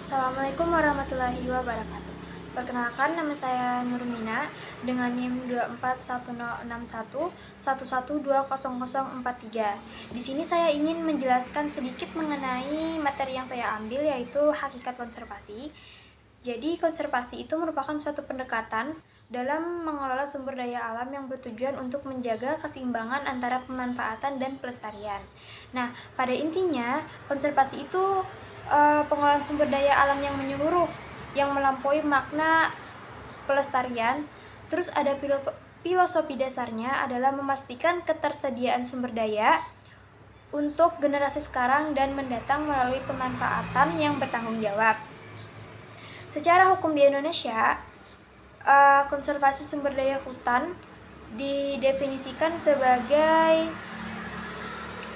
Assalamualaikum warahmatullahi wabarakatuh. Perkenalkan, nama saya Nurmina dengan NIM 2416111200043. Di sini saya ingin menjelaskan sedikit mengenai materi yang saya ambil, yaitu hakikat konservasi. Jadi, konservasi itu merupakan suatu pendekatan dalam mengelola sumber daya alam yang bertujuan untuk menjaga keseimbangan antara pemanfaatan dan pelestarian. Nah, pada intinya, konservasi itu pengelolaan sumber daya alam yang menyeluruh, yang melampaui makna pelestarian. Terus ada filosofi dasarnya adalah memastikan ketersediaan sumber daya untuk generasi sekarang dan mendatang melalui pemanfaatan yang bertanggung jawab. Secara hukum di Indonesia, konservasi sumber daya hutan didefinisikan sebagai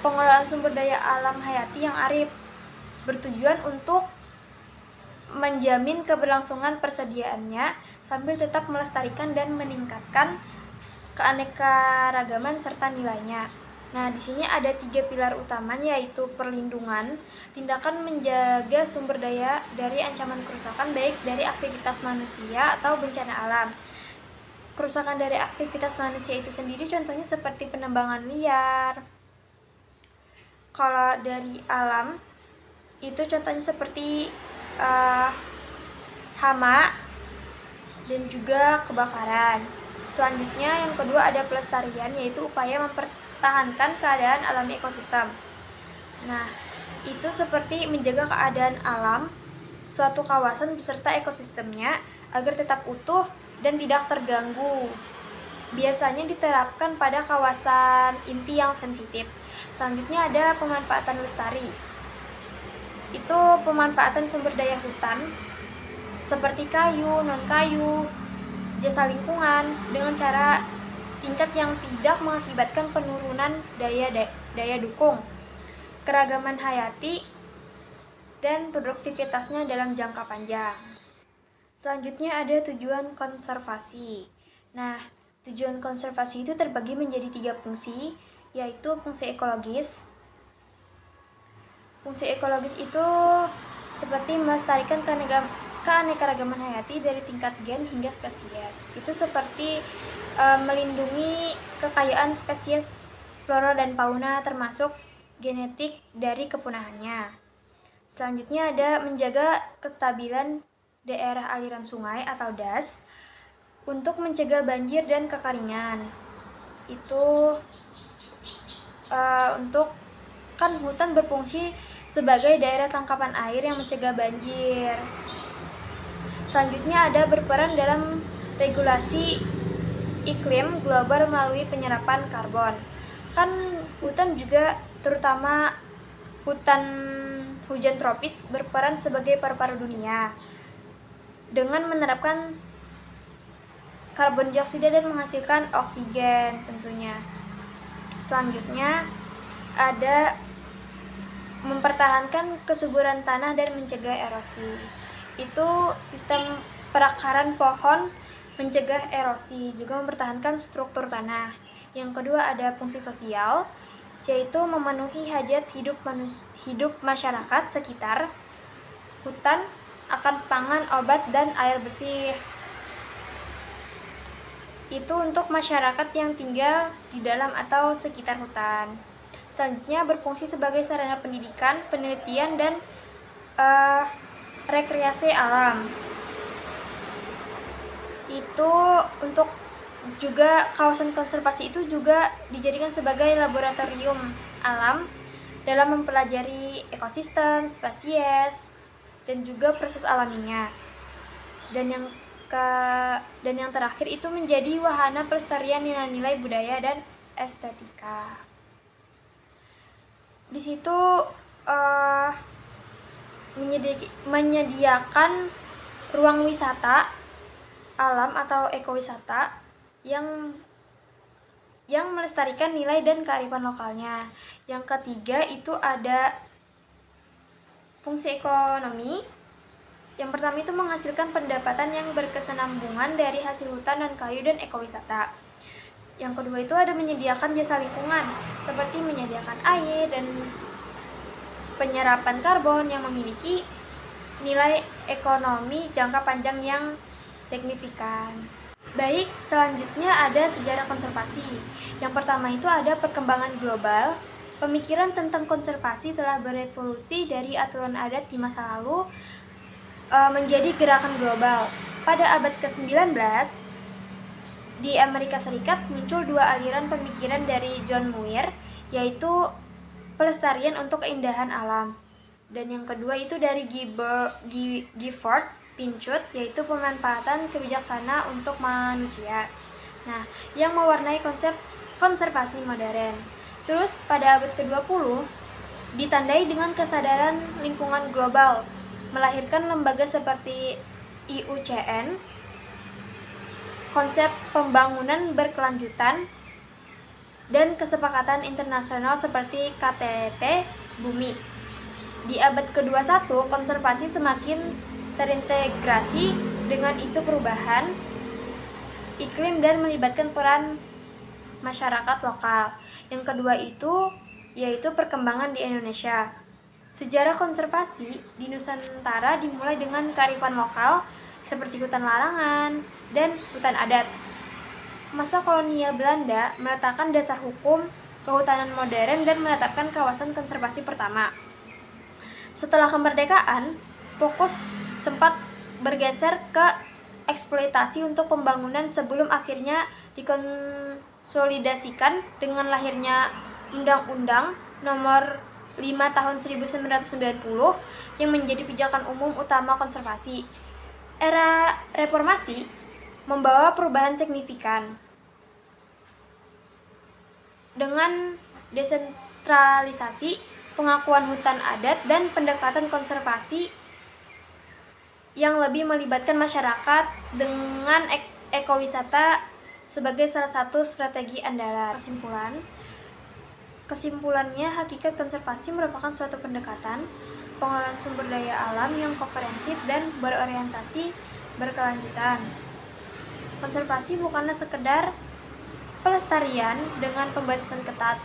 pengelolaan sumber daya alam hayati yang arif, bertujuan untuk menjamin keberlangsungan persediaannya sambil tetap melestarikan dan meningkatkan keanekaragaman serta nilainya. Nah, di sini ada 3 pilar utamanya, yaitu perlindungan, tindakan menjaga sumber daya dari ancaman kerusakan baik dari aktivitas manusia atau bencana alam. Kerusakan dari aktivitas manusia itu sendiri contohnya seperti penebangan liar. Kalau dari alam itu contohnya seperti hama dan juga kebakaran. Selanjutnya yang kedua ada pelestarian, yaitu upaya mempertahankan keadaan alami ekosistem. Nah, itu seperti menjaga keadaan alam suatu kawasan beserta ekosistemnya agar tetap utuh dan tidak terganggu. Biasanya diterapkan pada kawasan inti yang sensitif. Selanjutnya ada pemanfaatan lestari. Itu pemanfaatan sumber daya hutan seperti kayu, non-kayu, jasa lingkungan dengan cara tingkat yang tidak mengakibatkan penurunan daya dukung, keragaman hayati, dan produktivitasnya dalam jangka panjang. Selanjutnya ada tujuan konservasi. Nah, tujuan konservasi itu terbagi menjadi 3 fungsi, yaitu fungsi ekologis. Fungsi ekologis itu seperti melestarikan keanekaragaman hayati dari tingkat gen hingga spesies. Itu seperti melindungi kekayaan spesies flora dan fauna termasuk genetik dari kepunahannya. Selanjutnya ada menjaga kestabilan daerah aliran sungai atau DAS untuk mencegah banjir dan kekeringan. Itu untuk kan hutan berfungsi sebagai daerah tangkapan air yang mencegah banjir. Selanjutnya ada berperan dalam regulasi iklim global melalui penyerapan karbon. Kan hutan juga, terutama hutan hujan tropis, berperan sebagai paru-paru dunia dengan menerapkan karbon dioksida dan menghasilkan oksigen tentunya. Selanjutnya ada mempertahankan kesuburan tanah dan mencegah erosi. Itu sistem perakaran pohon mencegah erosi, juga mempertahankan struktur tanah. Yang kedua ada fungsi sosial, yaitu memenuhi hajat hidup masyarakat sekitar hutan akan pangan, obat, dan air bersih. Itu untuk masyarakat yang tinggal di dalam atau sekitar hutan. Selanjutnya berfungsi sebagai sarana pendidikan, penelitian, dan rekreasi alam. Itu untuk juga kawasan konservasi itu juga dijadikan sebagai laboratorium alam dalam mempelajari ekosistem, spesies, dan juga proses alaminya. Dan yang terakhir itu menjadi wahana pelestarian nilai-nilai budaya dan estetika. Di situ menyediakan ruang wisata alam atau ekowisata yang melestarikan nilai dan kearifan lokalnya. Yang ketiga itu ada fungsi ekonomi. Yang pertama itu menghasilkan pendapatan yang berkesinambungan dari hasil hutan dan kayu dan ekowisata. Yang kedua itu ada menyediakan jasa lingkungan, seperti menyediakan air dan penyerapan karbon yang memiliki nilai ekonomi jangka panjang yang signifikan. Baik, selanjutnya ada sejarah konservasi. Yang pertama itu ada perkembangan global. Pemikiran tentang konservasi telah berevolusi dari aturan adat di masa lalu menjadi gerakan global. Pada abad ke-19, di Amerika Serikat muncul dua aliran pemikiran dari John Muir, yaitu pelestarian untuk keindahan alam. Dan yang kedua itu dari Gifford Pinchot, yaitu pemanfaatan kebijaksanaan untuk manusia. Nah, yang mewarnai konsep konservasi modern. Terus pada abad ke-20 ditandai dengan kesadaran lingkungan global, melahirkan lembaga seperti IUCN, konsep pembangunan berkelanjutan, dan kesepakatan internasional seperti KTT Bumi. Di abad ke-21, konservasi semakin terintegrasi dengan isu perubahan iklim dan melibatkan peran masyarakat lokal. Yang kedua itu yaitu perkembangan di Indonesia. Sejarah konservasi di Nusantara dimulai dengan kearifan lokal seperti hutan larangan dan hutan adat. Masa kolonial Belanda meletakkan dasar hukum kehutanan modern dan menetapkan kawasan konservasi pertama. Setelah kemerdekaan, fokus sempat bergeser ke eksploitasi untuk pembangunan sebelum akhirnya dikonsolidasikan dengan lahirnya Undang-Undang Nomor 5 Tahun 1990 yang menjadi pijakan umum utama konservasi. Era reformasi membawa perubahan signifikan dengan desentralisasi, pengakuan hutan adat, dan pendekatan konservasi yang lebih melibatkan masyarakat dengan ekowisata sebagai salah satu strategi andalan. Kesimpulannya, hakikat konservasi merupakan suatu pendekatan pengelolaan sumber daya alam yang komprehensif dan berorientasi berkelanjutan. Konservasi bukanlah sekedar pelestarian dengan pembatasan ketat,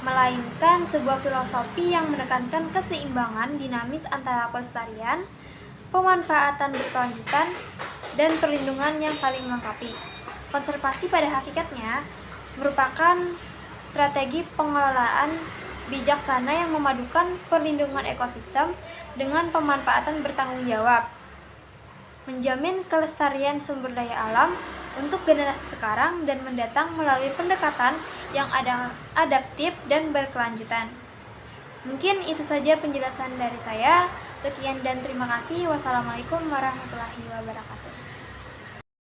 melainkan sebuah filosofi yang menekankan keseimbangan dinamis antara pelestarian, pemanfaatan berkelanjutan, dan perlindungan yang saling melengkapi. Konservasi pada hakikatnya merupakan strategi pengelolaan bijaksana yang memadukan perlindungan ekosistem dengan pemanfaatan bertanggung jawab, menjamin kelestarian sumber daya alam untuk generasi sekarang dan mendatang melalui pendekatan yang adaptif dan berkelanjutan. Mungkin itu saja penjelasan dari saya. Sekian dan terima kasih. Wassalamualaikum warahmatullahi wabarakatuh.